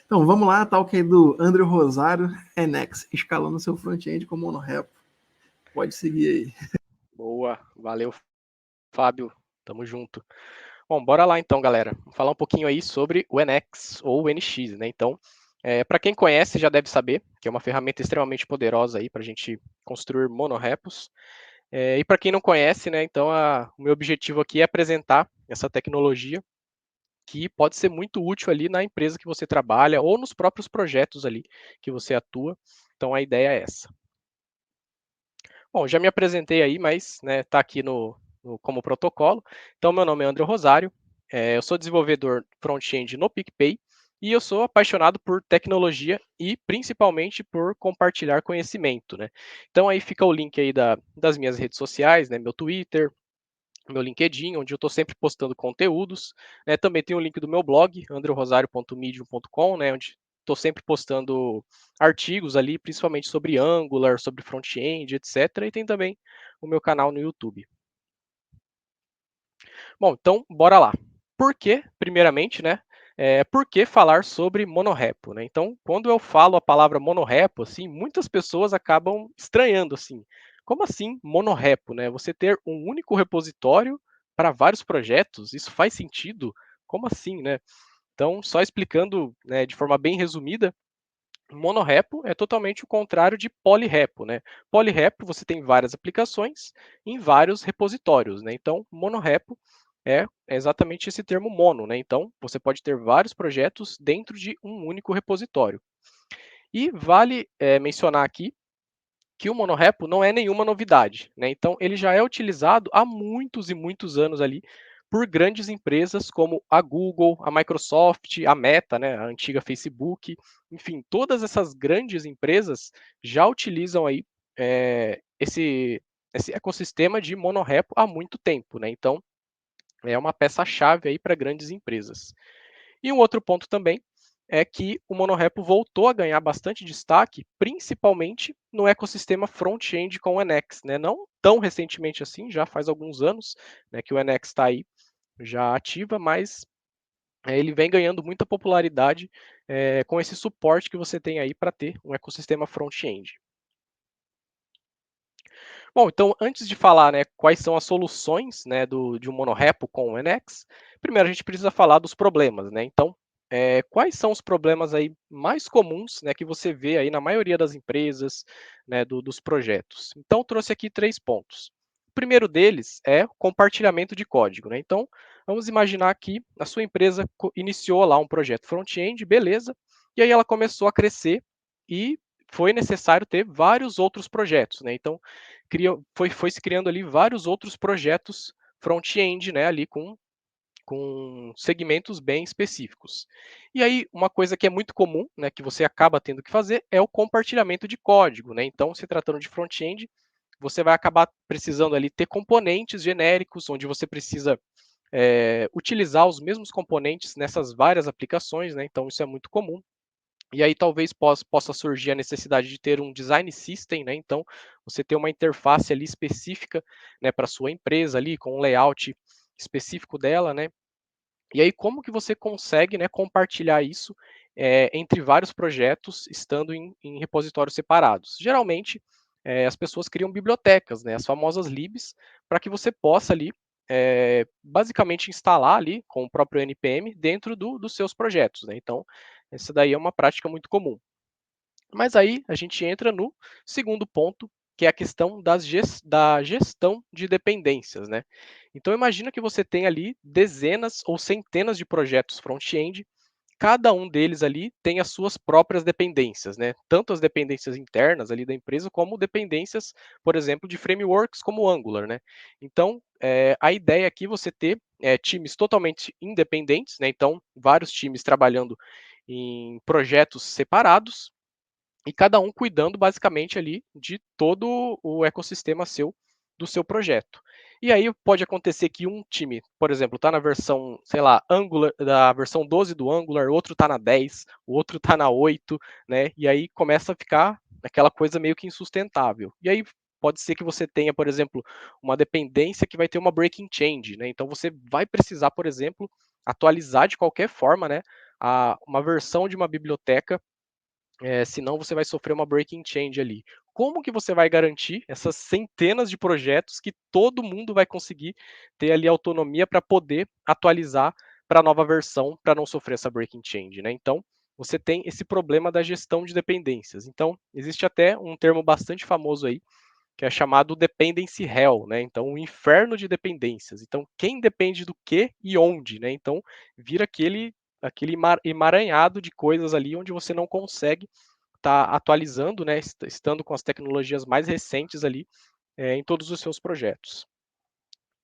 Então, vamos lá, talk aí do André Rosário, Enex, escalando seu front-end com monorepo. Pode seguir aí. Boa, valeu, Fábio, tamo junto. Bom, bora lá então, galera. Vamos falar um pouquinho aí sobre o NX ou o NX, né? Então, para quem conhece, já deve saber que é uma ferramenta extremamente poderosa aí para a gente construir monorepos. E para quem não conhece, né? Então, o meu objetivo aqui é apresentar essa tecnologia que pode ser muito útil ali na empresa que você trabalha ou nos próprios projetos ali que você atua. Então, a ideia é essa. Bom, já me apresentei aí, mas tá aqui como protocolo. Então, meu nome é André Rosário, eu sou desenvolvedor front-end no PicPay e eu sou apaixonado por tecnologia e principalmente por compartilhar conhecimento, né? Então, aí fica o link aí das minhas redes sociais, né? Meu Twitter, meu LinkedIn, onde eu estou sempre postando conteúdos. Né? Também tem o link do meu blog, andrerosario.medium.com, né? Onde estou sempre postando artigos ali, principalmente sobre Angular, sobre front-end, etc. E tem também o meu canal no YouTube. Bom, então, bora lá. Por que, primeiramente, né? Por que falar sobre monorepo, né? Então, quando eu falo a palavra monorepo, assim, muitas pessoas acabam estranhando, assim. Como assim monorepo, né? Você ter um único repositório para vários projetos, isso faz sentido? Como assim, né? Então, só explicando, né, de forma bem resumida, monorepo é totalmente o contrário de polyrepo, né? Polyrepo você tem várias aplicações em vários repositórios, né? Então, monorepo é exatamente esse termo mono, né? Então, você pode ter vários projetos dentro de um único repositório. E vale mencionar aqui que o monorepo não é nenhuma novidade, né? Então, ele já é utilizado há muitos e muitos anos ali por grandes empresas como a Google, a Microsoft, a Meta, né, a antiga Facebook, enfim, todas essas grandes empresas já utilizam aí esse ecossistema de monorepo há muito tempo, né? Então, é uma peça-chave aí para grandes empresas. E um outro ponto também é que o monorepo voltou a ganhar bastante destaque, principalmente no ecossistema front-end com o NX, né? Não tão recentemente assim, já faz alguns anos, né, que o NX está aí já ativa, mas ele vem ganhando muita popularidade com esse suporte que você tem aí para ter um ecossistema front-end. Bom, então antes de falar, né, quais são as soluções, né, de um monorepo com o NX, primeiro a gente precisa falar dos problemas, né? Então, quais são os problemas aí mais comuns, né, que você vê aí na maioria das empresas, né, dos projetos? Então, eu trouxe aqui 3 pontos. O primeiro deles é o compartilhamento de código, né? Então, vamos imaginar que a sua empresa iniciou lá um projeto front-end, beleza, e aí ela começou a crescer e foi necessário ter vários outros projetos, né? Então, foi se criando ali vários outros projetos front-end, né, ali com segmentos bem específicos. E aí, uma coisa que é muito comum, né, que você acaba tendo que fazer, é o compartilhamento de código, né? Então, se tratando de front-end, você vai acabar precisando ali ter componentes genéricos, onde você precisa utilizar os mesmos componentes nessas várias aplicações, né? Então, isso é muito comum. E aí talvez possa surgir a necessidade de ter um design system, né? Então, você ter uma interface ali específica, né, para sua empresa ali, com um layout específico dela, né? E aí como que você consegue, né, compartilhar isso entre vários projetos, estando em repositórios separados? Geralmente, as pessoas criam bibliotecas, né, as famosas libs, para que você possa ali basicamente instalar ali com o próprio npm dentro dos seus projetos, né? Então, essa daí é uma prática muito comum. Mas aí a gente entra no segundo ponto, que é a questão da gestão de dependências, né? Então imagina que você tem ali dezenas ou centenas de projetos front-end, cada um deles ali tem as suas próprias dependências, né? Tanto as dependências internas ali da empresa, como dependências, por exemplo, de frameworks como o Angular, né? Então, a ideia aqui é você ter times totalmente independentes, né? Então, vários times trabalhando em projetos separados, e cada um cuidando basicamente ali de todo o ecossistema do seu projeto. E aí pode acontecer que um time, por exemplo, está na versão, sei lá, Angular, da versão 12 do Angular, outro está na 10, o outro está na 8, né? E aí começa a ficar aquela coisa meio que insustentável. E aí pode ser que você tenha, por exemplo, uma dependência que vai ter uma breaking change, né? Então você vai precisar, por exemplo, atualizar de qualquer forma, né, uma versão de uma biblioteca, senão você vai sofrer uma breaking change ali. Como que você vai garantir essas centenas de projetos que todo mundo vai conseguir ter ali autonomia para poder atualizar para a nova versão, para não sofrer essa breaking change, né? Então, você tem esse problema da gestão de dependências. Então, existe até um termo bastante famoso aí, que é chamado dependency hell, né? Então, o inferno de dependências. Então, quem depende do que e onde, né? Então, vira aquele emaranhado de coisas ali onde você não consegue estar atualizando, né? Estando com as tecnologias mais recentes ali em todos os seus projetos.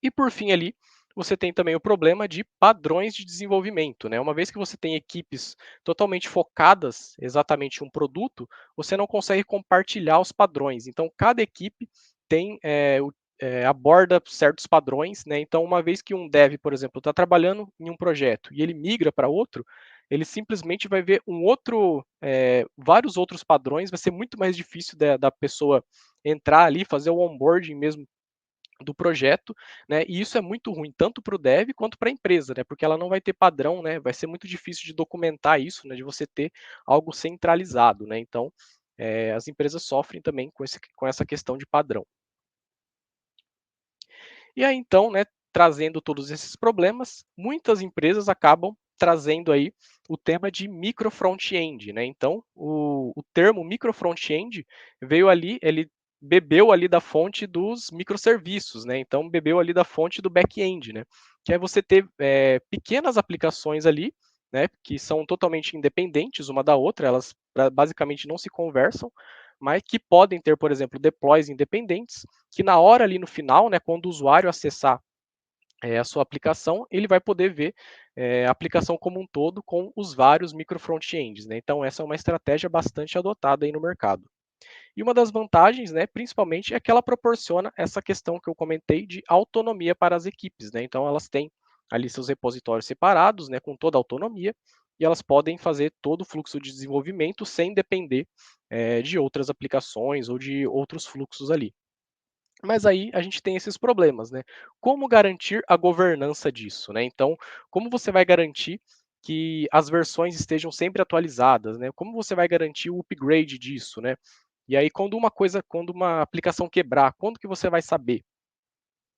E por fim ali, você tem também o problema de padrões de desenvolvimento, né? Uma vez que você tem equipes totalmente focadas exatamente em um produto, você não consegue compartilhar os padrões. Então, cada equipe tem aborda certos padrões, né? Então, uma vez que um dev, por exemplo, está trabalhando em um projeto e ele migra para outro, ele simplesmente vai ver vários outros padrões. Vai ser muito mais difícil da pessoa entrar ali, fazer o onboarding mesmo do projeto, né? E isso é muito ruim tanto para o dev quanto para a empresa, né? Porque ela não vai ter padrão, né? Vai ser muito difícil de documentar isso, né? De você ter algo centralizado, né? Então, as empresas sofrem também com essa questão de padrão. E aí, então, né, trazendo todos esses problemas, muitas empresas acabam trazendo aí o tema de micro front-end, né? Então, o termo micro front-end veio ali, ele bebeu ali da fonte dos microserviços, né? Então, bebeu ali da fonte do back-end, né? Que é você ter pequenas aplicações ali, né? Que são totalmente independentes uma da outra, elas basicamente não se conversam, mas que podem ter, por exemplo, deploys independentes, que na hora ali no final, né, quando o usuário acessar a sua aplicação, ele vai poder ver a aplicação como um todo com os vários micro front-ends, né? Então essa é uma estratégia bastante adotada aí no mercado. E uma das vantagens, né, principalmente, é que ela proporciona essa questão que eu comentei de autonomia para as equipes, né? Então elas têm ali seus repositórios separados, né, com toda a autonomia, e elas podem fazer todo o fluxo de desenvolvimento sem depender de outras aplicações ou de outros fluxos ali. Mas aí a gente tem esses problemas, né? Como garantir a governança disso, né? Então, como você vai garantir que as versões estejam sempre atualizadas, né? Como você vai garantir o upgrade disso, né? E aí, quando uma aplicação quebrar, quando que você vai saber?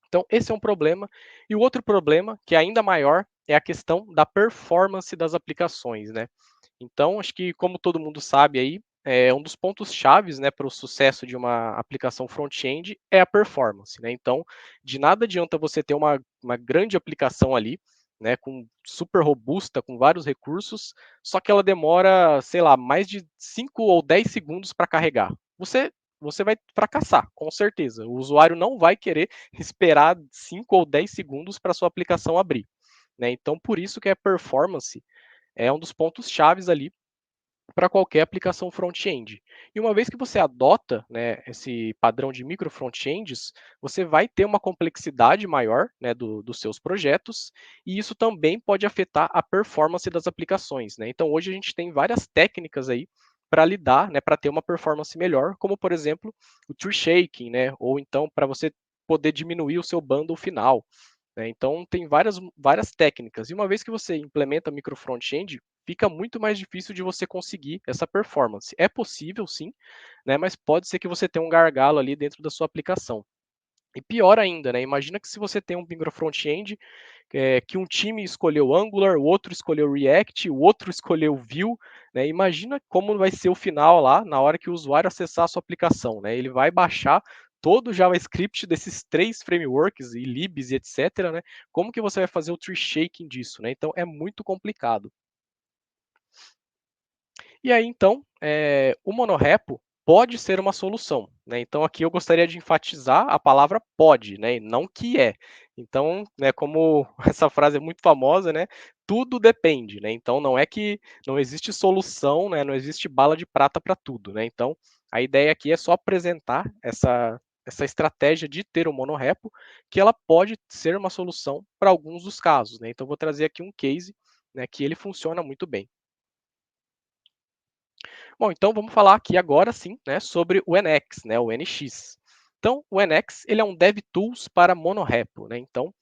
Então, esse é um problema. E o outro problema, que é ainda maior, é a questão da performance das aplicações, né? Então, acho que como todo mundo sabe aí, um dos pontos chaves, né, para o sucesso de uma aplicação front-end é a performance, né? Então, de nada adianta você ter uma grande aplicação ali, né, com super robusta, com vários recursos, só que ela demora, sei lá, mais de 5 ou 10 segundos para carregar. Você vai fracassar, com certeza. O usuário não vai querer esperar 5 ou 10 segundos para sua aplicação abrir, né? Então, por isso que a performance é um dos pontos chaves ali para qualquer aplicação front-end. E uma vez que você adota, né, esse padrão de micro front-ends, você vai ter uma complexidade maior, né, dos seus projetos, e isso também pode afetar a performance das aplicações, né? Então hoje a gente tem várias técnicas aí para lidar, né, para ter uma performance melhor, como por exemplo o tree shaking, né, ou então para você poder diminuir o seu bundle final, né? Então tem várias técnicas. E uma vez que você implementa micro front-end, fica muito mais difícil de você conseguir essa performance. É possível, sim, né, mas pode ser que você tenha um gargalo ali dentro da sua aplicação. E pior ainda, né, imagina que se você tem um micro front-end, que um time escolheu Angular, o outro escolheu React, o outro escolheu Vue, né, imagina como vai ser o final lá na hora que o usuário acessar a sua aplicação, né? Ele vai baixar todo o JavaScript desses 3 frameworks e libs e etc, né? Como que você vai fazer o tree shaking disso, né? Então é muito complicado. E aí, então, o monorepo pode ser uma solução, né? Então, aqui eu gostaria de enfatizar a palavra pode, né? E não que é. Então, né, como essa frase é muito famosa, né? Tudo depende, né? Então, não é que não existe solução, né? Não existe bala de prata para tudo, né? Então, a ideia aqui é só apresentar essa estratégia de ter um monorepo, que ela pode ser uma solução para alguns dos casos, né? Então, vou trazer aqui um case, né, que ele funciona muito bem. Bom, então vamos falar aqui agora sim, né, sobre o NX, né, o NX. Então, o NX ele é um DevTools para monorepo, né? Então,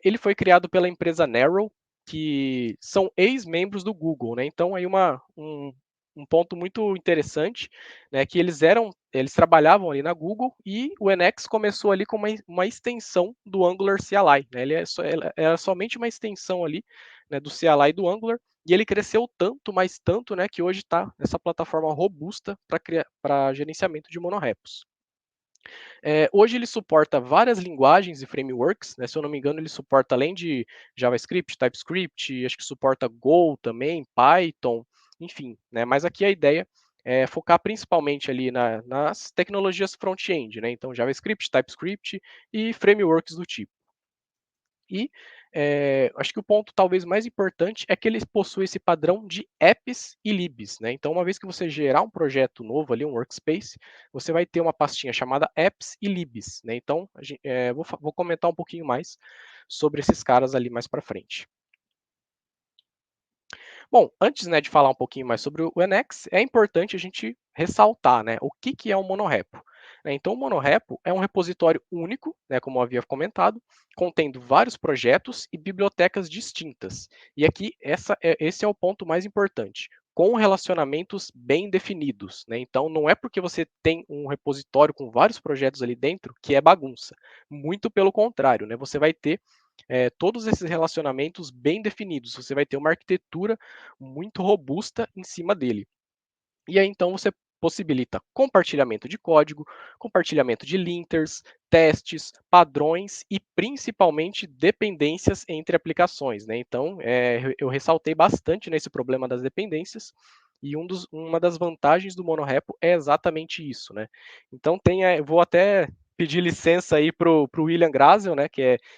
ele foi criado pela empresa Narrow, que são ex-membros do Google, né? Então aí um ponto muito interessante, né, que eles trabalhavam ali na Google e o NX começou ali com uma extensão do Angular CLI, né? Era somente uma extensão ali, né, do CLI do Angular e ele cresceu tanto, mais tanto, né, que hoje está nessa plataforma robusta para gerenciamento de monorepos. Hoje ele suporta várias linguagens e frameworks, né? Se eu não me engano, ele suporta além de JavaScript, TypeScript, acho que suporta Go também, Python, enfim, né? Mas aqui a ideia é focar principalmente ali nas tecnologias front-end, né? Então, JavaScript, TypeScript e frameworks do tipo. E acho que o ponto talvez mais importante é que ele possui esse padrão de apps e libs, né? Então, uma vez que você gerar um projeto novo ali, um workspace, você vai ter uma pastinha chamada apps e libs, né? Então, vou comentar um pouquinho mais sobre esses caras ali mais para frente. Bom, antes, né, de falar um pouquinho mais sobre o NX, é importante a gente ressaltar, né, o que é um monorepo. Então, o monorepo é um repositório único, né, como eu havia comentado, contendo vários projetos e bibliotecas distintas. E aqui, esse é o ponto mais importante, com relacionamentos bem definidos. Né? Então, não é porque você tem um repositório com vários projetos ali dentro que é bagunça. Muito pelo contrário, né? Você vai ter todos esses relacionamentos bem definidos. Você vai ter uma arquitetura muito robusta em cima dele. E aí então você possibilita compartilhamento de código, compartilhamento de linters, testes, padrões e principalmente dependências entre aplicações. Né? Então, eu ressaltei bastante nesse problema das dependências, e uma das vantagens do monorepo é exatamente isso. Né? Então, vou até pedir licença aí para o William Grasel, né,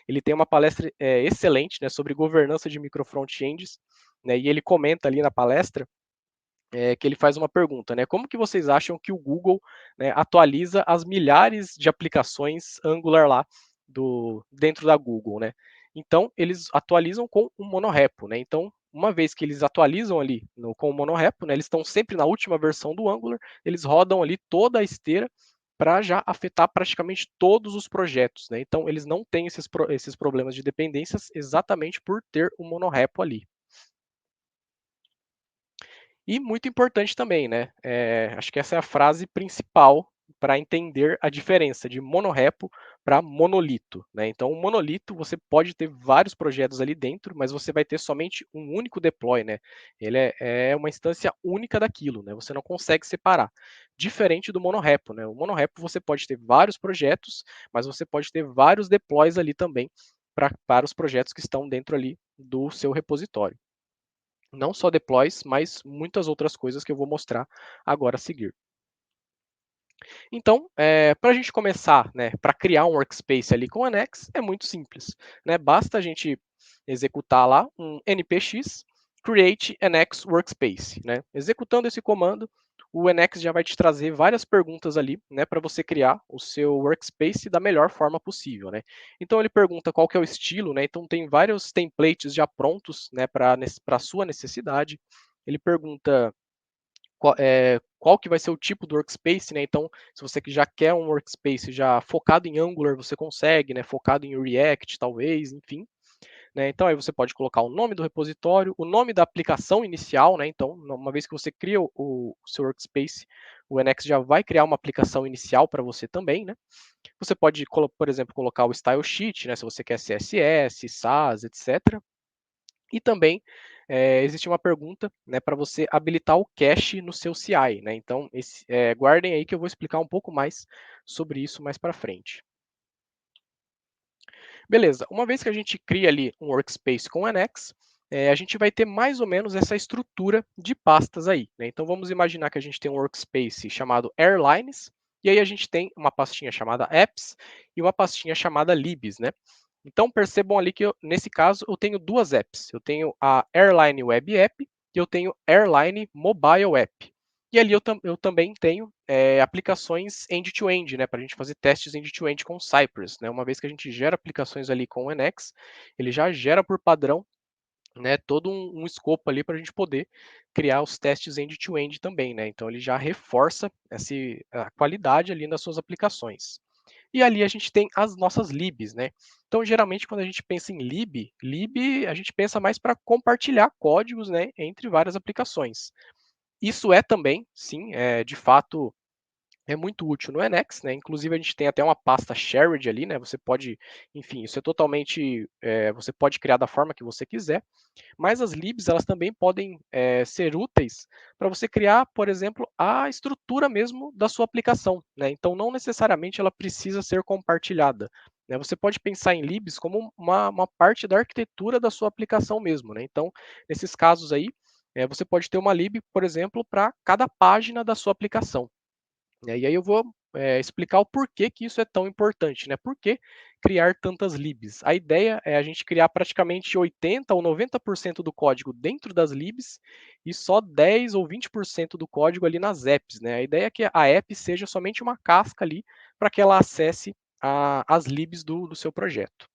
ele tem uma palestra excelente, né, sobre governança de microfrontends, né, e ele comenta ali na palestra que ele faz uma pergunta, né? Como que vocês acham que o Google, né, atualiza as milhares de aplicações Angular lá dentro da Google, né? Então, eles atualizam com um monorepo, né? Então, uma vez que eles atualizam ali com o monorepo, né, eles estão sempre na última versão do Angular, eles rodam ali toda a esteira para já afetar praticamente todos os projetos, né? Então, eles não têm esses problemas de dependências exatamente por ter o monorepo ali. E muito importante também, né? Acho que essa é a frase principal para entender a diferença de monorepo para monolito. Né? Então, o monolito você pode ter vários projetos ali dentro, mas você vai ter somente um único deploy. Né? Ele é uma instância única daquilo, né? Você não consegue separar. Diferente do monorepo. Né? O monorepo você pode ter vários projetos, mas você pode ter vários deploys ali também para os projetos que estão dentro ali do seu repositório. Não só deploys, mas muitas outras coisas que eu vou mostrar agora a seguir. Então, para a gente começar, né, para criar um workspace ali com o NX, é muito simples. Né? Basta a gente executar lá um npx create NX workspace. Né? Executando esse comando, o NX já vai te trazer várias perguntas ali, né, para você criar o seu workspace da melhor forma possível. Né? Então ele pergunta qual que é o estilo, né? Então tem vários templates já prontos, né, para a sua necessidade. Ele pergunta qual que vai ser o tipo do workspace, né? Então, se você já quer um workspace já focado em Angular, você consegue, né? Focado em React, talvez, enfim. Né? Então, aí você pode colocar o nome do repositório, o nome da aplicação inicial, né? Então, uma vez que você cria o seu workspace, o NX já vai criar uma aplicação inicial para você também, né? Você pode, por exemplo, colocar o style sheet, né? Se você quer CSS, SAS, etc. E também existe uma pergunta, né, para você habilitar o cache no seu CI. Né? Então, guardem aí que eu vou explicar um pouco mais sobre isso mais para frente. Beleza, uma vez que a gente cria ali um workspace com o NX, a gente vai ter mais ou menos essa estrutura de pastas aí. Né? Então, vamos imaginar que a gente tem um workspace chamado Airlines, e aí a gente tem uma pastinha chamada Apps e uma pastinha chamada Libs. Né? Então, percebam ali que, nesse caso, eu tenho duas apps. Eu tenho a Airline Web App e eu tenho Airline Mobile App. E ali eu também tenho aplicações end-to-end, né, para a gente fazer testes end-to-end com Cypress. Né, uma vez que a gente gera aplicações ali com o NX, ele já gera por padrão, né, todo um escopo ali para a gente poder criar os testes end-to-end também. Né, então, ele já reforça a qualidade ali nas suas aplicações. E ali a gente tem as nossas libs, né? Então, geralmente, quando a gente pensa em lib a gente pensa mais para compartilhar códigos, né, entre várias aplicações. Isso é também, sim, de fato, é muito útil no Emacs, né? Inclusive a gente tem até uma pasta shared ali, né? Você pode, enfim, isso é totalmente, você pode criar da forma que você quiser. Mas as libs elas também podem ser úteis para você criar, por exemplo, a estrutura mesmo da sua aplicação, né? Então não necessariamente ela precisa ser compartilhada, né? Você pode pensar em libs como uma parte da arquitetura da sua aplicação mesmo, né? Então nesses casos aí você pode ter uma lib, por exemplo, para cada página da sua aplicação. E aí eu vou explicar o porquê que isso é tão importante, né? Por que criar tantas libs? A ideia é a gente criar praticamente 80 ou 90% do código dentro das libs e só 10 ou 20% do código ali nas apps, né? A ideia é que a app seja somente uma casca ali para que ela acesse as libs do seu projeto.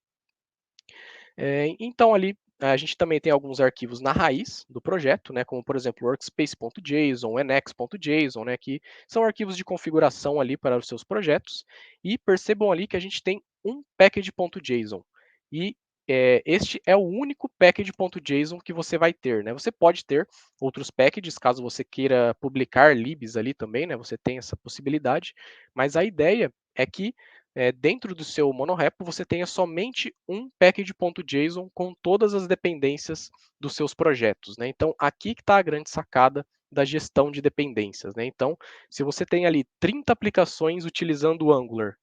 Então ali a gente também tem alguns arquivos na raiz do projeto, né, como por exemplo workspace.json, nx.json, né, que são arquivos de configuração ali para os seus projetos. E percebam ali que a gente tem um package.json. E este é o único package.json que você vai ter, né? Você pode ter outros packages caso você queira publicar libs ali também, né? Você tem essa possibilidade, mas a ideia é que dentro do seu monorepo você tenha somente um package.json com todas as dependências dos seus projetos, né? Então, aqui que está a grande sacada da gestão de dependências, né? Então, se você tem ali 30 aplicações utilizando o Angular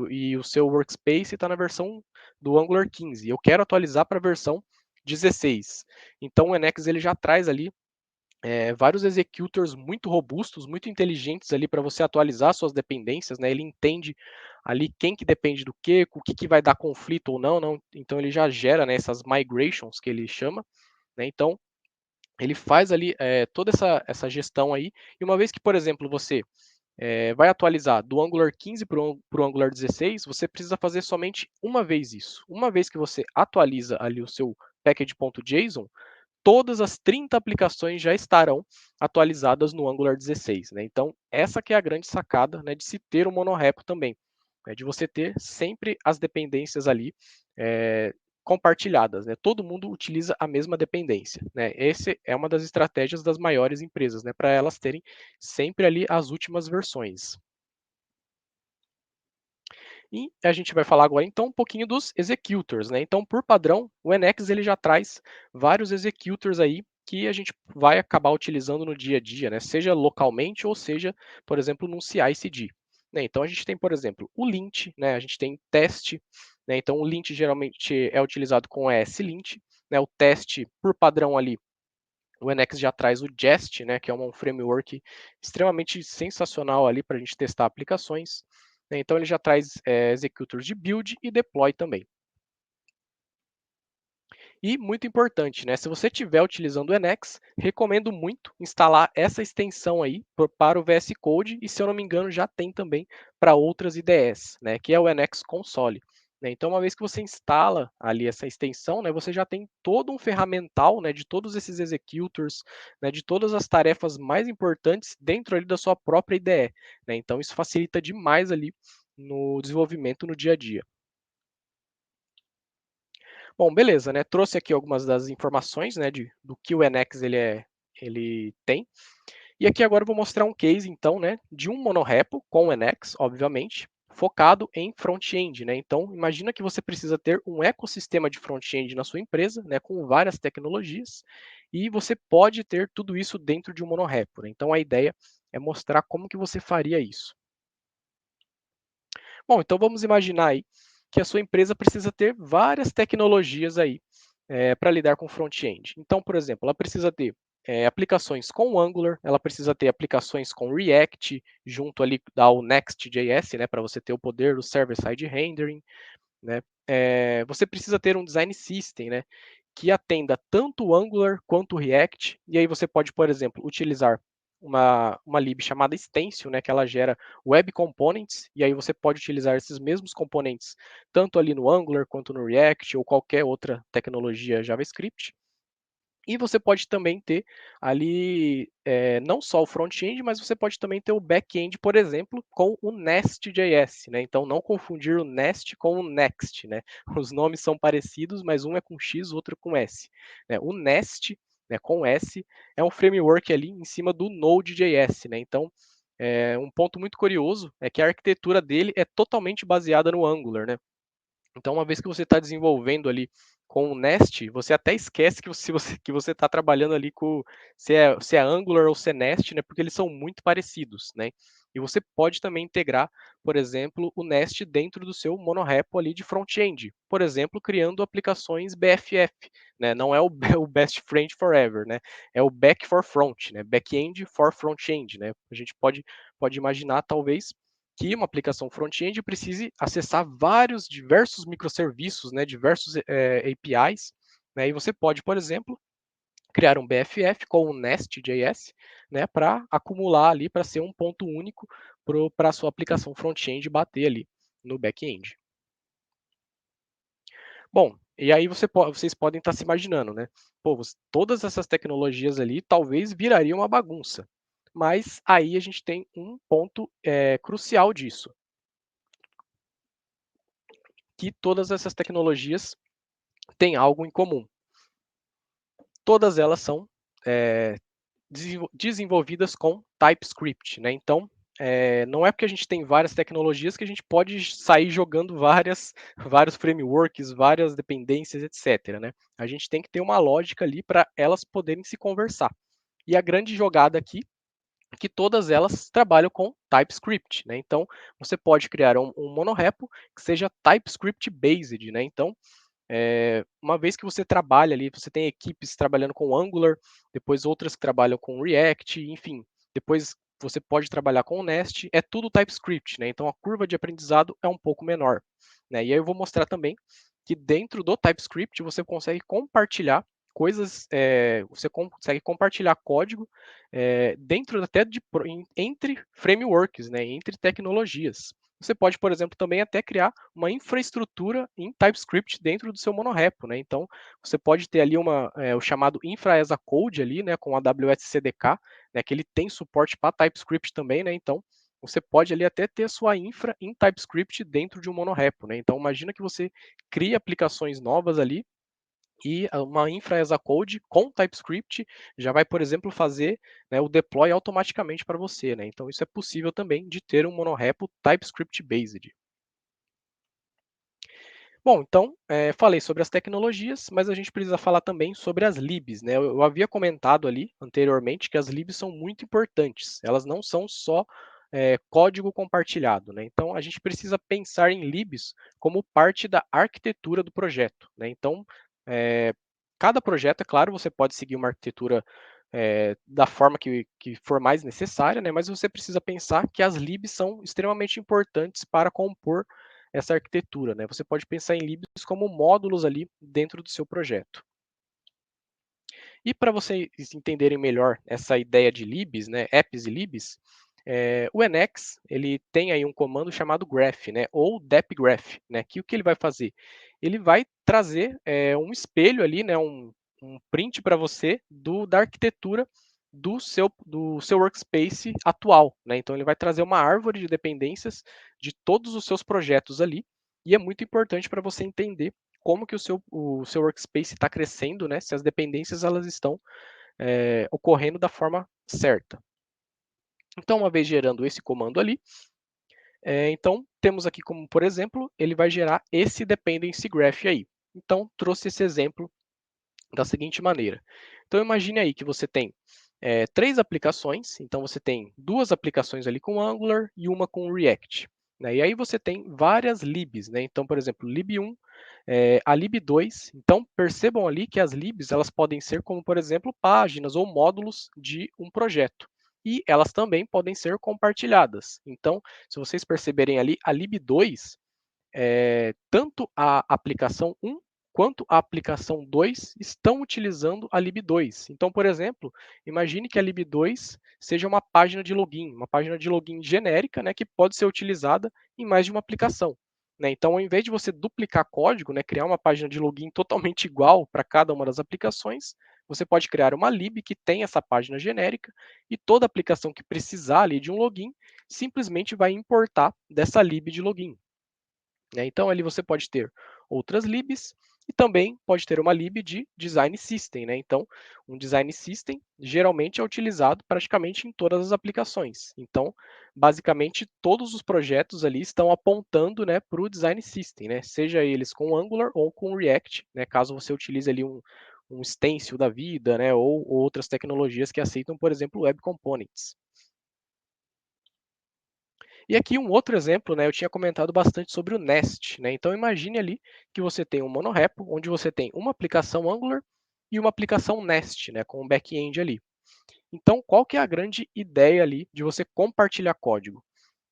e o seu workspace está na versão do Angular 15, eu quero atualizar para a versão 16. Então, o Emacs ele já traz ali vários executors muito robustos, muito inteligentes ali para você atualizar suas dependências, né? Ele entende ali quem que depende do quê, o que, que vai dar conflito ou não. Então ele já gera, né, essas migrations que ele chama, né? Então ele faz ali toda essa gestão aí. E uma vez que, por exemplo, você vai atualizar do Angular 15 para o Angular 16, você precisa fazer somente uma vez isso. Uma vez que você atualiza ali o seu package.json, todas as 30 aplicações já estarão atualizadas no Angular 16, né? Então, essa que é a grande sacada, né, de se ter um monorepo também, de você ter sempre as dependências ali compartilhadas, né? Todo mundo utiliza a mesma dependência, né? Essa é uma das estratégias das maiores empresas, né, para elas terem sempre ali as últimas versões. E a gente vai falar agora então um pouquinho dos executors, né? Então, por padrão, o Emacs ele já traz vários executors aí que a gente vai acabar utilizando no dia a dia, né? Seja localmente ou seja, por exemplo, num CI/CD. Né? Então a gente tem, por exemplo, o lint, né? A gente tem teste, né? Então o lint geralmente é utilizado com ESLint, né? O teste por padrão ali o Emacs já traz o Jest, né, que é um framework extremamente sensacional ali para a gente testar aplicações. Né? Então ele já traz executors de build e deploy também. E muito importante, né? Se você estiver utilizando o Emacs, recomendo muito instalar essa extensão aí para o VS Code e, se eu não me engano, já tem também para outras IDEs, né? Que é o Emacs Console. Né? Então, uma vez que você instala ali essa extensão, né, você já tem todo um ferramental, né, de todos esses executors, né, de todas as tarefas mais importantes dentro ali da sua própria IDE. Né? Então, isso facilita demais ali no desenvolvimento no dia a dia. Bom, beleza, né? Trouxe aqui algumas das informações, né, do que o Emacs ele tem. E aqui agora eu vou mostrar um case, então, né, de um monorepo com o Emacs, obviamente, focado em front-end, né? Então, imagina que você precisa ter um ecossistema de front-end na sua empresa, né, com várias tecnologias, e você pode ter tudo isso dentro de um monorepo, né? Então, a ideia é mostrar como que você faria isso. Bom, então vamos imaginar aí que a sua empresa precisa ter várias tecnologias aí para lidar com front-end. Então, por exemplo, ela precisa ter aplicações com Angular, ela precisa ter aplicações com React, junto ali ao Next.js, né, para você ter o poder do server-side rendering, né? Você precisa ter um design system, né, que atenda tanto o Angular quanto o React, e aí você pode, por exemplo, utilizar uma lib chamada Stencil, né, que ela gera web components, e aí você pode utilizar esses mesmos componentes tanto ali no Angular quanto no React ou qualquer outra tecnologia JavaScript. E você pode também ter ali, não só o front-end, mas você pode também ter o back-end, por exemplo, com o Nest.js, né? Então não confundir o Nest com o Next, né? Os nomes são parecidos, mas um é com X, o outro é com S, né? O Nest, né, com S, é um framework ali em cima do Node.js, né? Então, um ponto muito curioso é que a arquitetura dele é totalmente baseada no Angular, né? Então, uma vez que você está desenvolvendo ali com o Nest, você até esquece que você está trabalhando ali com se é Angular ou se é Nest, né? Porque eles são muito parecidos, né? E você pode também integrar, por exemplo, o Nest dentro do seu monorepo ali de front-end, por exemplo, criando aplicações BFF, né? Não é o, o Best Friend Forever, né? É o Back for Front, né? Back-end for front-end, né? A gente pode imaginar talvez que uma aplicação front-end precise acessar diversos microserviços, né, diversos APIs, né, e você pode, por exemplo, criar um BFF com o Nest.js, né, para acumular ali, para ser um ponto único para a sua aplicação front-end bater ali no back-end. Bom, e aí vocês podem estar se imaginando, né? Pô, todas essas tecnologias ali talvez virariam uma bagunça. Mas aí a gente tem um ponto crucial disso, que todas essas tecnologias têm algo em comum. Todas elas são desenvolvidas com TypeScript, né? Então, não é porque a gente tem várias tecnologias que a gente pode sair jogando vários frameworks, várias dependências, etc. Né? A gente tem que ter uma lógica ali para elas poderem se conversar. E a grande jogada aqui é que todas elas trabalham com TypeScript, né? Então, você pode criar um monorepo que seja TypeScript based, né? Então, uma vez que você trabalha ali, você tem equipes trabalhando com Angular, depois outras que trabalham com React, enfim, depois você pode trabalhar com o Nest, é tudo TypeScript, né? Então a curva de aprendizado é um pouco menor, né? E aí eu vou mostrar também que dentro do TypeScript você consegue compartilhar coisas, você consegue compartilhar código dentro até entre frameworks, né? Entre tecnologias. Você pode, por exemplo, também até criar uma infraestrutura em TypeScript dentro do seu monorepo, né? Então, você pode ter ali o chamado Infra as a Code ali, né, com a AWS CDK, né, que ele tem suporte para TypeScript também, né? Então, você pode ali até ter a sua infra em TypeScript dentro de um monorepo, né? Então, imagina que você cria aplicações novas ali e uma infra as a code com TypeScript já vai, por exemplo, fazer, né, o deploy automaticamente para você, né? Então isso é possível também de ter um monorepo TypeScript based. Bom, então falei sobre as tecnologias, mas a gente precisa falar também sobre as libs, né? Eu havia comentado ali anteriormente que as libs são muito importantes. Elas não são só código compartilhado, né? Então a gente precisa pensar em libs como parte da arquitetura do projeto, né? Então cada projeto, é claro, você pode seguir uma arquitetura da forma que for mais necessária, né? Mas você precisa pensar que as libs são extremamente importantes para compor essa arquitetura, né? Você pode pensar em libs como módulos ali dentro do seu projeto. E para vocês entenderem melhor essa ideia de libs, né, apps e libs, o Emacs ele tem aí um comando chamado graph, né, ou depgraph, né, que o que ele vai fazer? Ele vai trazer um espelho ali, né, um print para você da arquitetura do seu workspace atual, né? Então ele vai trazer uma árvore de dependências de todos os seus projetos ali, e é muito importante para você entender como que o seu workspace está crescendo, né? Se as dependências elas estão ocorrendo da forma certa. Então, uma vez gerando esse comando ali, então temos aqui como, por exemplo, ele vai gerar esse dependency graph aí. Então, trouxe esse exemplo da seguinte maneira. Então, imagine aí que você tem 3 aplicações, então você tem 2 aplicações ali com Angular e uma com React. Né? E aí você tem várias libs, né? Então, por exemplo, lib1, a lib2. Então, percebam ali que as libs elas podem ser como, por exemplo, páginas ou módulos de um projeto. E elas também podem ser compartilhadas. Então, se vocês perceberem ali, a lib2 tanto a aplicação 1 quanto a aplicação 2 estão utilizando a lib2. Então, por exemplo, imagine que a lib2 seja uma página de login genérica, né, que pode ser utilizada em mais de uma aplicação. Né? Então, ao invés de você duplicar código, né, criar uma página de login totalmente igual para cada uma das aplicações, você pode criar uma lib que tem essa página genérica e toda aplicação que precisar ali de um login simplesmente vai importar dessa lib de login. Então, ali você pode ter outras libs e também pode ter uma lib de design system. Então, um design system geralmente é utilizado praticamente em todas as aplicações. Então, basicamente, todos os projetos ali estão apontando para o design system, seja eles com Angular ou com React, caso você utilize ali um stencil da vida, ou outras tecnologias que aceitam, por exemplo, Web Components. E aqui um outro exemplo, eu tinha comentado bastante sobre o Nest. Então imagine ali que você tem um monorepo, onde você tem uma aplicação Angular e uma aplicação Nest, com um back-end ali. Então qual que é a grande ideia ali de você compartilhar código?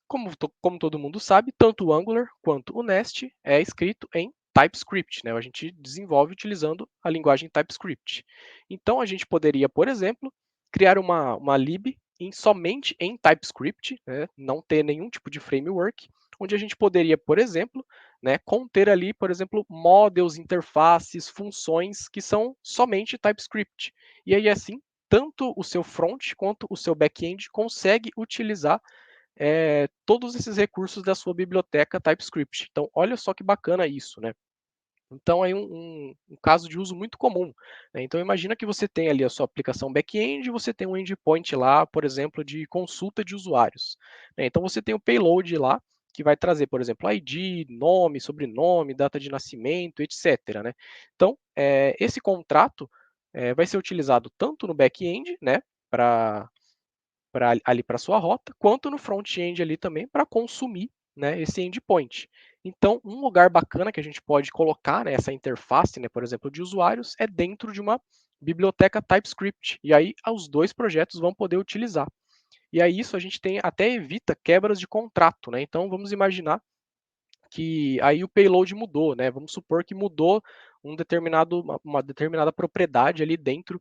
Como todo mundo sabe, tanto o Angular quanto o Nest é escrito em TypeScript. A gente desenvolve utilizando a linguagem TypeScript. Então a gente poderia, por exemplo, criar uma lib somente em TypeScript, não ter nenhum tipo de framework, onde a gente poderia, por exemplo, conter ali, por exemplo, models, interfaces, funções que são somente TypeScript. E aí, assim, tanto o seu front quanto o seu back-end consegue utilizar todos esses recursos da sua biblioteca TypeScript. Então, olha só que bacana isso, Então, é um caso de uso muito comum. Então, imagina que você tem ali a sua aplicação back-end e você tem um endpoint lá, por exemplo, de consulta de usuários. Então, você tem o payload lá, que vai trazer, por exemplo, ID, nome, sobrenome, data de nascimento, etc. Então, esse contrato vai ser utilizado tanto no back-end, para ali para sua rota, quanto no front-end ali também para consumir esse endpoint. Então, um lugar bacana que a gente pode colocar essa interface, por exemplo, de usuários, é dentro de uma biblioteca TypeScript. E aí os dois projetos vão poder utilizar. E aí isso a gente até evita quebras de contrato. Então, vamos imaginar que aí o payload mudou, Vamos supor que mudou uma determinada propriedade ali dentro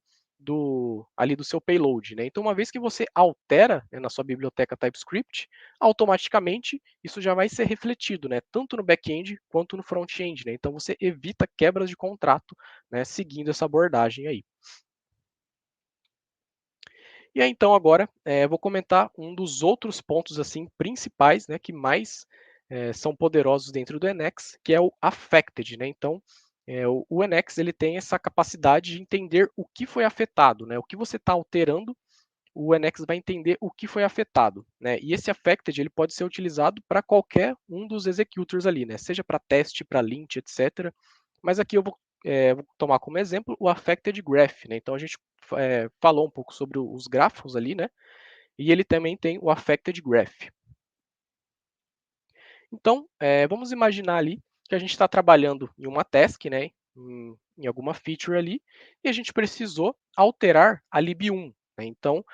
ali do seu payload, Então, uma vez que você altera na sua biblioteca TypeScript, automaticamente isso já vai ser refletido, tanto no back-end quanto no front-end, Então, você evita quebras de contrato, seguindo essa abordagem aí. E aí, então, agora, vou comentar um dos outros pontos assim principais, que mais são poderosos dentro do Emacs, que é o affected. Então, o Emacs ele tem essa capacidade de entender o que foi afetado, o que você está alterando, o Emacs vai entender o que foi afetado. E esse affected ele pode ser utilizado para qualquer um dos executors ali, seja para teste, para lint, etc. Mas aqui eu vou tomar como exemplo o affected graph. Então, a gente falou um pouco sobre os grafos ali, e ele também tem o affected graph. Então, vamos imaginar ali que a gente está trabalhando em uma task, em alguma feature ali, e a gente precisou alterar a lib1. Então,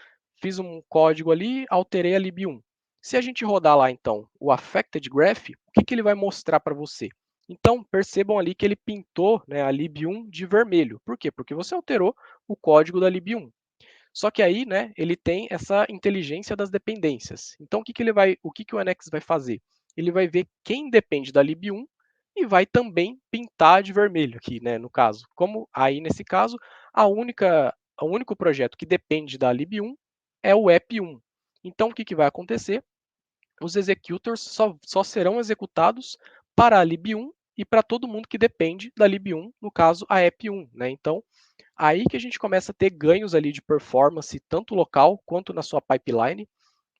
fiz um código ali, alterei a lib1. Se a gente rodar lá, então, o affected graph, o que ele vai mostrar para você? Então, percebam ali que ele pintou a lib1 de vermelho. Por quê? Porque você alterou o código da lib1. Só que aí, ele tem essa inteligência das dependências. Então, o que o Emacs vai fazer? Ele vai ver quem depende da lib1 e vai também pintar de vermelho aqui, no caso. Como aí, nesse caso, o único projeto que depende da lib1 é o app1. Então, o que vai acontecer? Os executors só serão executados para a lib1 e para todo mundo que depende da lib1, no caso, a app1. Então, aí que a gente começa a ter ganhos ali de performance, tanto local quanto na sua pipeline,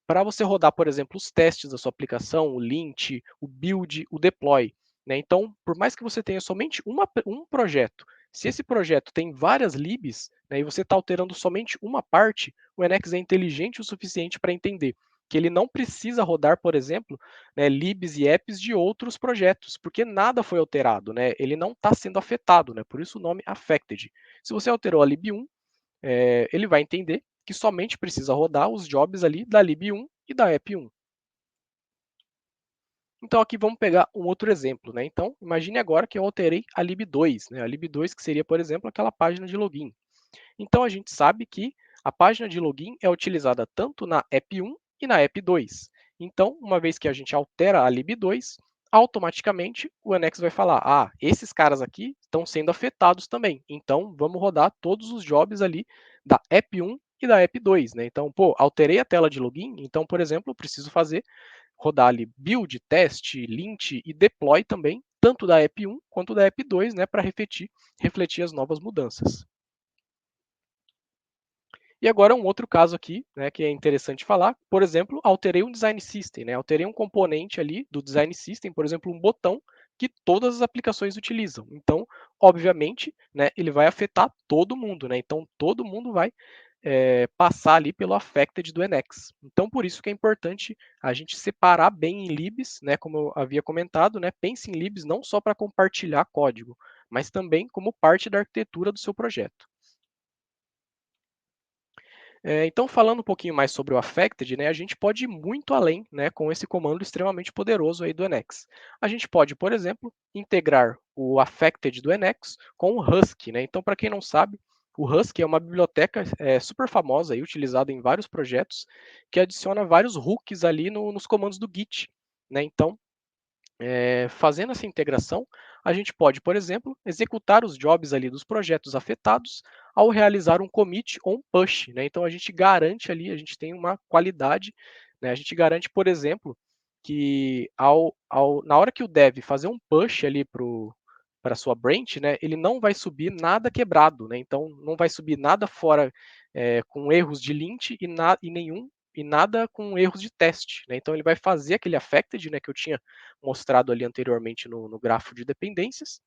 para você rodar, por exemplo, os testes da sua aplicação, o lint, o build, o deploy. Então, por mais que você tenha somente um projeto, se esse projeto tem várias libs, e você está alterando somente uma parte, o Emacs é inteligente o suficiente para entender que ele não precisa rodar, por exemplo, libs e apps de outros projetos, porque nada foi alterado, ele não está sendo afetado, por isso o nome affected. Se você alterou a lib1, ele vai entender que somente precisa rodar os jobs ali da lib1 e da app1. Então aqui vamos pegar um outro exemplo. Então imagine agora que eu alterei a lib2, a lib2 que seria, por exemplo, aquela página de login. Então a gente sabe que a página de login é utilizada tanto na app1 e na app2. Então, uma vez que a gente altera a lib2, automaticamente o NX vai falar, esses caras aqui estão sendo afetados também, então vamos rodar todos os jobs ali da app 1 e da app 2, né? Então, alterei a tela de login, então, por exemplo, eu preciso rodar ali build, teste, lint e deploy também, tanto da app 1 quanto da app 2, né, para refletir as novas mudanças. E agora um outro caso aqui, né, que é interessante falar, por exemplo, alterei um design system, né, alterei um componente ali do design system, por exemplo, um botão que todas as aplicações utilizam. Então, obviamente, né, ele vai afetar todo mundo, né? Então, todo mundo vai passar ali pelo affected do NX. Então, por isso que é importante a gente separar bem em libs, né, como eu havia comentado, né, pense em libs não só para compartilhar código, mas também como parte da arquitetura do seu projeto. Então, falando um pouquinho mais sobre o affected, né, a gente pode ir muito além, né, com esse comando extremamente poderoso aí do NX. A gente pode, por exemplo, integrar o affected do NX com o Husky, né? Então, para quem não sabe, o Husky é uma biblioteca super famosa e utilizada em vários projetos que adiciona vários hooks ali nos comandos do Git, né? Então, fazendo essa integração, a gente pode, por exemplo, executar os jobs ali dos projetos afetados ao realizar um commit ou um push, né? Então a gente garante ali, a gente tem uma qualidade, né? A gente garante, por exemplo, que na hora que o dev fazer um push ali para a sua branch, né, ele não vai subir nada quebrado, né? Então não vai subir nada fora com erros de lint e nada com erros de teste, né? Então ele vai fazer aquele affected, né, que eu tinha mostrado ali anteriormente no grafo de dependências,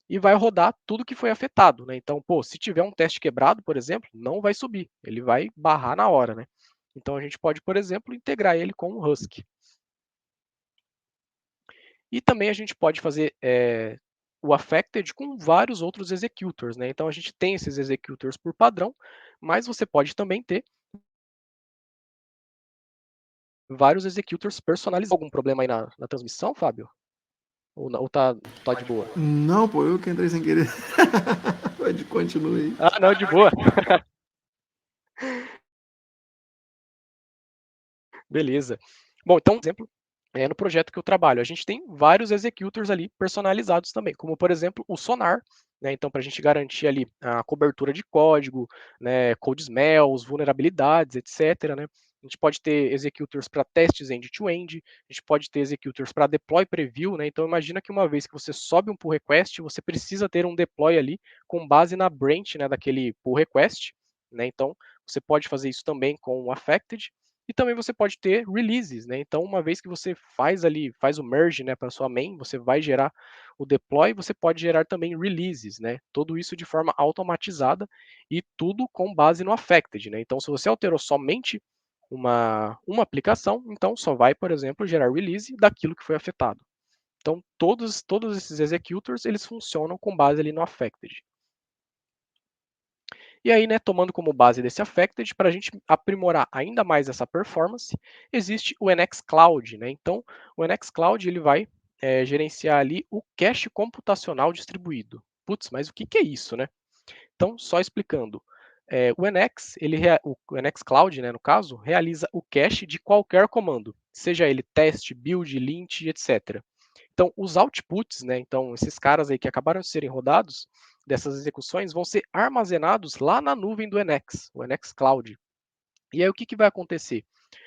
e vai rodar tudo que foi afetado, né? Então, se tiver um teste quebrado, por exemplo, não vai subir, ele vai barrar na hora, né? Então a gente pode, por exemplo, integrar ele com o Husky. E também a gente pode fazer o affected com vários outros executors, né? Então a gente tem esses executors por padrão, mas você pode também ter vários executors personalizados. Algum problema aí na transmissão, Fábio? Ou tá de boa? Não, pô, eu que entrei sem querer. Pode continuar aí. Não, de boa. Beleza. Bom, então, por exemplo, no projeto que eu trabalho, a gente tem vários executors ali personalizados também, como por exemplo o Sonar, né? Então, para a gente garantir ali a cobertura de código, né, code smells, vulnerabilidades, etc. Né? A gente pode ter executors para testes end-to-end, a gente pode ter executors para deploy preview, né? Então imagina que uma vez que você sobe um pull request, você precisa ter um deploy ali com base na branch, né, daquele pull request, né? Então você pode fazer isso também com o affected. E também você pode ter releases, né? Então, uma vez que você faz o merge, né, para sua main, você vai gerar o deploy, você pode gerar também releases, né? Tudo isso de forma automatizada e tudo com base no affected, né? Então, se você alterou somente uma aplicação, então só vai, por exemplo, gerar release daquilo que foi afetado. Então, todos esses executors, eles funcionam com base ali no affected. E aí, né, tomando como base desse affected, para a gente aprimorar ainda mais essa performance, existe o NX Cloud, né? Então, o NX Cloud ele vai gerenciar ali o cache computacional distribuído. Putz, mas o que é isso, né? Então, só explicando. O NX, o NX Cloud, né, no caso, realiza o cache de qualquer comando, seja ele teste, build, lint, etc. Então, os outputs, né, então esses caras aí que acabaram de serem rodados, dessas execuções, vão ser armazenados lá na nuvem do NX, o NX Cloud. E aí o que vai acontecer?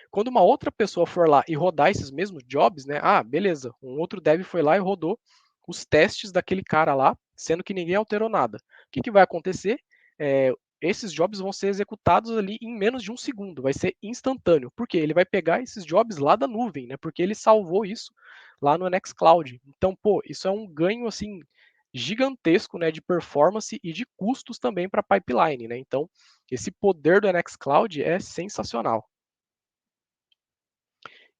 Quando uma outra pessoa for lá e rodar esses mesmos jobs, né? Beleza, um outro dev foi lá e rodou os testes daquele cara lá, sendo que ninguém alterou nada. O que vai acontecer? Esses jobs vão ser executados ali em menos de um segundo, vai ser instantâneo. Por quê? Ele vai pegar esses jobs lá da nuvem, né? Porque ele salvou isso lá no Nextcloud. Então, isso é um ganho assim gigantesco, né, de performance e de custos também para a pipeline, né? Então, esse poder do Nextcloud é sensacional.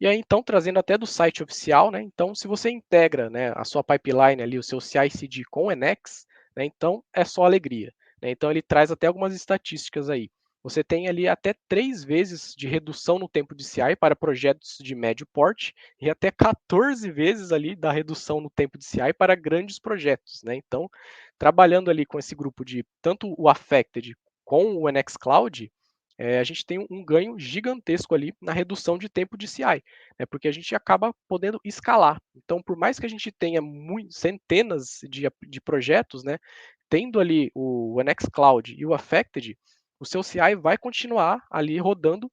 E aí, então, trazendo até do site oficial, né? Então, se você integra, né, a sua pipeline ali, o seu CI/CD com o NX, né, então é só alegria, né? Então, ele traz até algumas estatísticas aí. Você tem ali até 3 vezes de redução no tempo de CI para projetos de médio porte e até 14 vezes ali da redução no tempo de CI para grandes projetos, né? Então, trabalhando ali com esse grupo de tanto o Affected com o NX Cloud, a gente tem um ganho gigantesco ali na redução de tempo de CI, né, porque a gente acaba podendo escalar. Então, por mais que a gente tenha centenas de projetos, né, tendo ali o NX e o Affected, o seu CI vai continuar ali rodando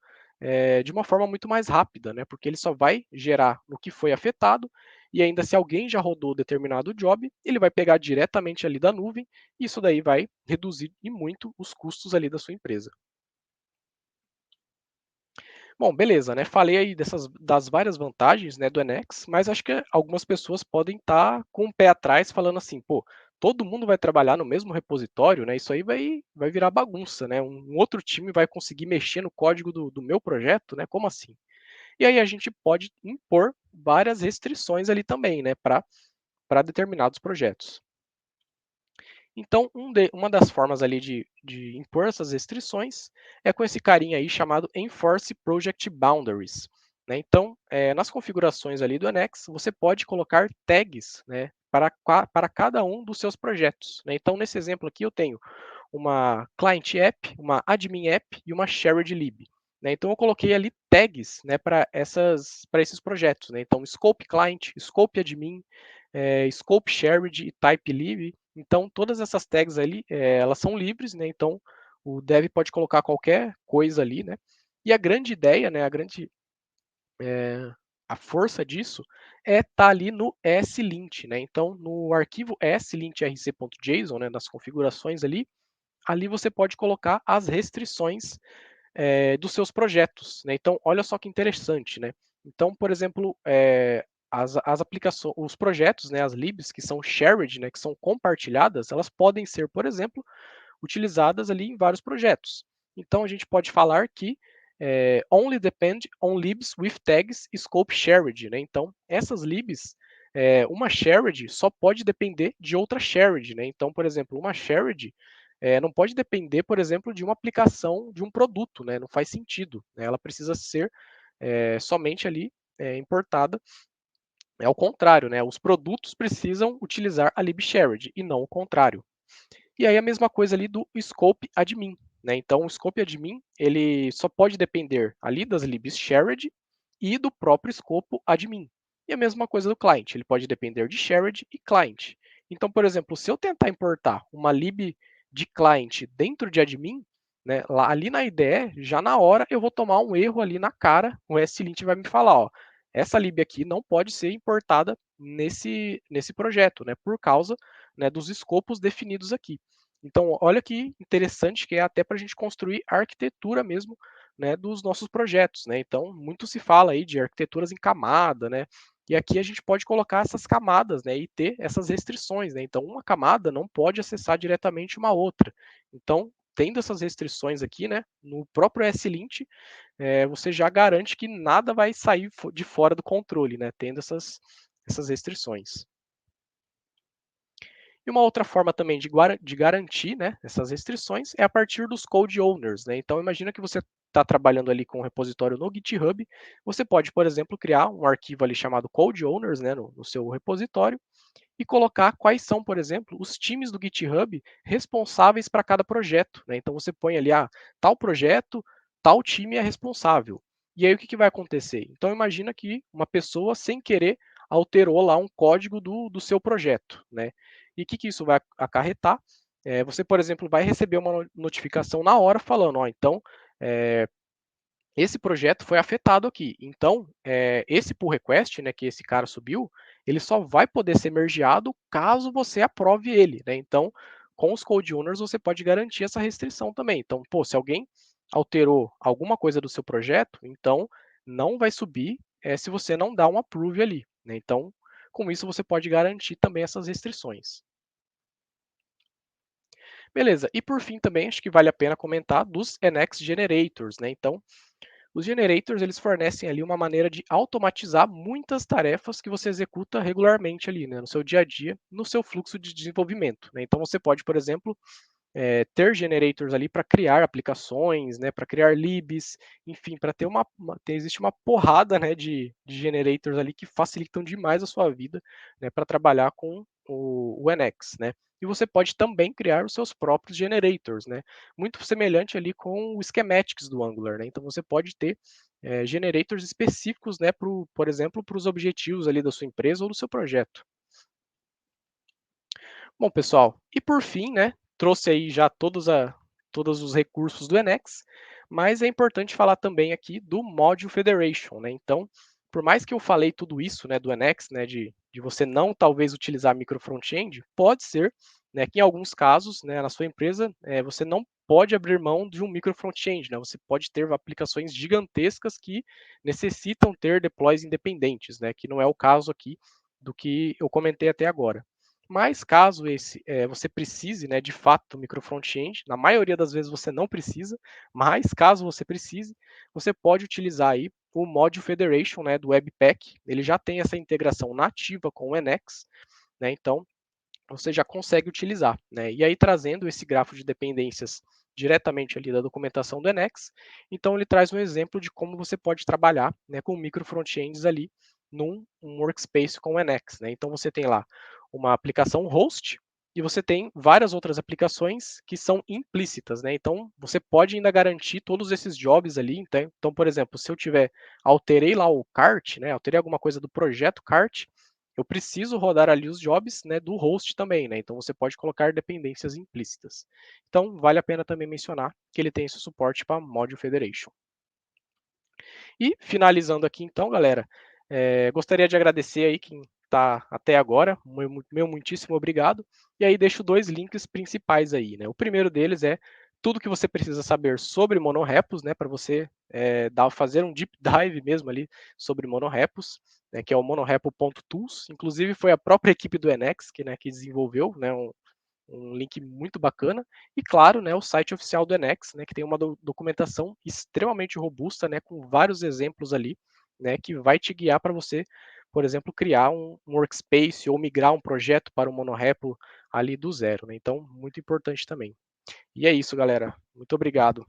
de uma forma muito mais rápida, né, porque ele só vai gerar no que foi afetado, e ainda se alguém já rodou determinado job, ele vai pegar diretamente ali da nuvem, e isso daí vai reduzir e muito os custos ali da sua empresa. Bom, beleza, né? Falei aí das várias vantagens, né, do NX, mas acho que algumas pessoas podem estar com o pé atrás falando assim, pô, todo mundo vai trabalhar no mesmo repositório, né? Isso aí vai virar bagunça, né? Um outro time vai conseguir mexer no código do meu projeto, né? Como assim? E aí a gente pode impor várias restrições ali também, né, para determinados projetos. Então, uma das formas ali de impor essas restrições é com esse carinha aí chamado Enforce Project Boundaries, né? Então, nas configurações ali do NX, você pode colocar tags, né, para cada um dos seus projetos, né? Então, nesse exemplo aqui, eu tenho uma client app, uma admin app e uma shared lib, né? Então, eu coloquei ali tags, né, para esses projetos, né? Então, scope client, scope admin, scope shared e type lib. Então, todas essas tags ali, elas são livres, né? Então, o dev pode colocar qualquer coisa ali, né? E a grande ideia, né? A força disso é estar ali no ESLint, né? Então, no arquivo ESLint.rc.json, né? Nas configurações ali você pode colocar as restrições dos seus projetos, né? Então, olha só que interessante, né? Então, por exemplo, as aplicações, os projetos, né, as libs que são shared, né, que são compartilhadas, elas podem ser, por exemplo, utilizadas ali em vários projetos. Então, a gente pode falar que only depend on libs with tags scope shared, né? Então, essas libs, uma shared só pode depender de outra shared, né? Então, por exemplo, uma shared não pode depender, por exemplo, de uma aplicação de um produto, né? Não faz sentido, né? Ela precisa ser somente ali importada. É o contrário, né? Os produtos precisam utilizar a lib shared e não o contrário. E aí a mesma coisa ali do scope admin, né? Então o scope admin, ele só pode depender ali das libs shared e do próprio escopo admin. E a mesma coisa do client, ele pode depender de shared e client. Então, por exemplo, se eu tentar importar uma lib de client dentro de admin, né, ali na IDE, já na hora eu vou tomar um erro ali na cara, o SLint vai me falar, ó, essa lib aqui não pode ser importada nesse projeto, né, por causa, né, dos escopos definidos aqui. Então, olha que interessante que é até para a gente construir a arquitetura mesmo, né, dos nossos projetos, né? Então, muito se fala aí de arquiteturas em camada, né? E aqui a gente pode colocar essas camadas, né, e ter essas restrições, né? Então, uma camada não pode acessar diretamente uma outra. Então, tendo essas restrições aqui, né, no próprio SLint, você já garante que nada vai sair de fora do controle, né? Tendo essas restrições. E uma outra forma também de garantir, né, essas restrições é a partir dos code owners, né? Então imagina que você está trabalhando ali com um repositório no GitHub, você pode, por exemplo, criar um arquivo ali chamado code owners, né, no seu repositório e colocar quais são, por exemplo, os times do GitHub responsáveis para cada projeto, né? Então você põe ali, tal projeto, tal time é responsável. E aí o que vai acontecer? Então imagina que uma pessoa sem querer alterou lá um código do seu projeto, né? E o que isso vai acarretar? Você, por exemplo, vai receber uma notificação na hora falando, ó, então esse projeto foi afetado aqui. Então, esse pull request, né, que esse cara subiu, ele só vai poder ser mergeado caso você aprove ele, né? Então, com os code owners você pode garantir essa restrição também. Então, pô, se alguém alterou alguma coisa do seu projeto, então não vai subir se você não dá um approve ali, né? Então, com isso você pode garantir também essas restrições. Beleza, e por fim também acho que vale a pena comentar dos NX Generators, né? Então, os generators, eles fornecem ali uma maneira de automatizar muitas tarefas que você executa regularmente ali, né, no seu dia a dia, no seu fluxo de desenvolvimento, né? Então você pode, por exemplo, ter generators ali para criar aplicações, né, para criar libs, enfim, para ter existe uma porrada, né, de generators ali que facilitam demais a sua vida, né, para trabalhar com o NX, né? e você pode também criar os seus próprios generators, né? Muito semelhante ali com o schematics do Angular, né? Então você pode ter generators específicos, né, por exemplo, para os objetivos ali da sua empresa ou do seu projeto. Bom, pessoal, e por fim, né, trouxe aí já todos os recursos do Emacs, mas é importante falar também aqui do Module Federation, né? Então, por mais que eu falei tudo isso, né, do Emacs, né, de você não talvez utilizar micro front-end, pode ser, né, que em alguns casos, né, na sua empresa, você não pode abrir mão de um micro front-end, né? Você pode ter aplicações gigantescas que necessitam ter deploys independentes, né? Que não é o caso aqui do que eu comentei até agora. Mas caso você precise, né, de fato, do micro front-end, na maioria das vezes você não precisa, mas caso você precise, você pode utilizar aí o Module Federation, né, do Webpack. Ele já tem essa integração nativa com o Emacs, né, então você já consegue utilizar, né? E aí trazendo esse grafo de dependências diretamente ali da documentação do Emacs, então ele traz um exemplo de como você pode trabalhar, né, com micro frontends ali num workspace com o Emacs, né? Então você tem lá uma aplicação host e você tem várias outras aplicações que são implícitas, né? Então você pode ainda garantir todos esses jobs ali. Então, por exemplo, se eu alterei lá o cart, né? Alterei alguma coisa do projeto cart, eu preciso rodar ali os jobs, né, do host também, né? Então você pode colocar dependências implícitas. Então vale a pena também mencionar que ele tem esse suporte para Module Federation. E finalizando aqui então, galera, gostaria de agradecer aí quem está até agora, meu muitíssimo obrigado. E aí deixo dois links principais aí, né? O primeiro deles é tudo que você precisa saber sobre monorepos, né, para você fazer um deep dive mesmo ali sobre monorepos, né, que é o monorepo.tools. Inclusive foi a própria equipe do Emacs que desenvolveu, né, um link muito bacana. E claro, né, o site oficial do Emacs, né, que tem uma documentação extremamente robusta, né, com vários exemplos ali, né, que vai te guiar para você, por exemplo, criar um workspace ou migrar um projeto para um monorepo ali do zero, né? Então, muito importante também. E é isso, galera. Muito obrigado.